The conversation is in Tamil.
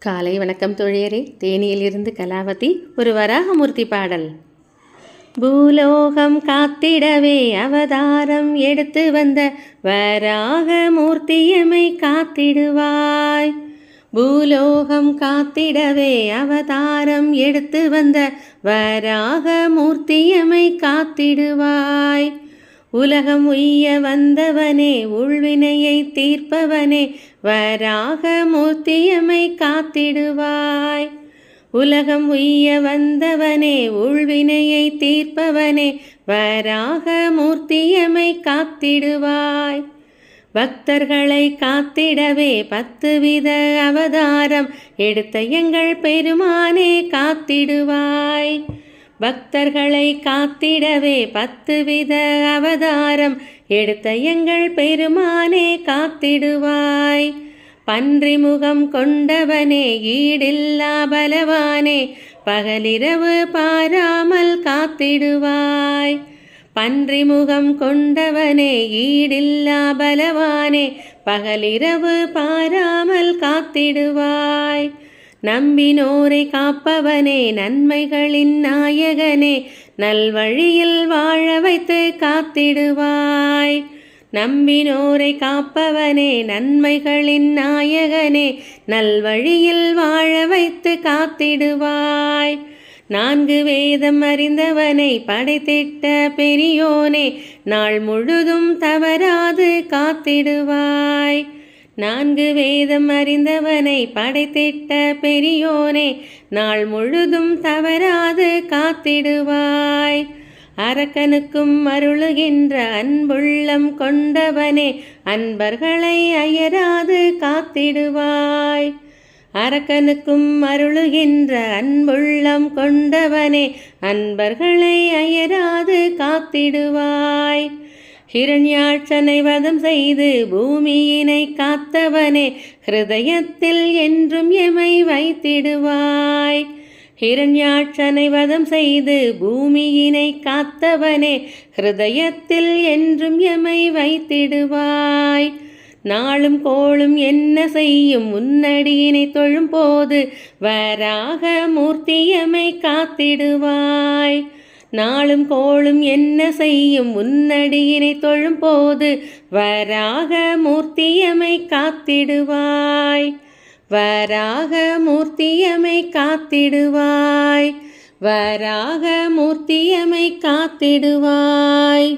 காலை வணக்கம் தோழியரே. தேனியிலிருந்து கலாவதி. ஒரு வராகமூர்த்தி பாடல். பூலோகம் காத்திடவே அவதாரம் எடுத்து வந்த வராகமூர்த்தியமை காத்திடுவாய். பூலோகம் காத்திடவே அவதாரம் எடுத்து வந்த வராகமூர்த்தியமை காத்திடுவாய். உலகம் உய்ய வந்தவனே, உள்வினையை தீர்ப்பவனே, வராகமூர்த்தியமை காத்திடுவாய். உலகம் உய்ய வந்தவனே, உள்வினையை தீர்ப்பவனே, வராகமூர்த்தியமை காத்திடுவாய். பக்தர்களை காத்திடவே 10 வித அவதாரம் எடுத்த எங்கள் பெருமானே காத்திடுவாய். பக்தர்களை காத்திடவே 10 வித அவதாரம் எடுத்த எங்கள் பெருமானே காத்திடுவாய். பன்றி முகம் கொண்டவனே, ஈடில்லா பலவானே, பகலிரவு பாராமல் காத்திடுவாய். பன்றி முகம் கொண்டவனே, ஈடில்லா பலவானே, பகலிரவு பாராமல் காத்திடுவாய். நம்பினோரை காப்பவனே, நன்மைகளின் நாயகனே, நல்வழியில் வாழ வைத்து காத்திடுவாய். நம்பினோரை காப்பவனே, நன்மைகளின் நாயகனே, நல்வழியில் வாழ வைத்து காத்திடுவாய். 4 வேதம் அறிந்தவனை படைத்திட்ட பெரியோனே, நாள் முழுதும் தவறாது காத்திடுவாய். 4 வேதம் அறிந்தவனை படைத்திட்ட பெரியோனே, நாள் முழுதும் தவறாது காத்திடுவாய். அரக்கனுக்கும் அருளுகின்ற அன்புள்ளம் கொண்டவனே, அன்பர்களை அயராது காத்திடுவாய். அரக்கனுக்கும் அருளுகின்ற அன்புள்ளம் கொண்டவனே, அன்பர்களை அயராது காத்திடுவாய். ஹிரண்யாட்சனை வதம் செய்து பூமியினை காத்தவனே, ஹிருதயத்தில் என்றும் எமை வைத்திடுவாய். ஹிரண்யாட்சனை வதம் செய்து பூமியினை காத்தவனே, ஹிருதயத்தில் என்றும் எமை வைத்திடுவாய். நாளும் கோளும் என்ன செய்யும் உன்னடியினை தொழும் போது, வராகமூர்த்தியமை காத்திடுவாய். நாளும் கோளும் என்ன செய்யும் உன்னடியினை தொழும் போது, வராகமூர்த்தியமை காத்திடுவாய். வராகமூர்த்தியமை காத்திடுவாய். வராகமூர்த்தியமை காத்திடுவாய்.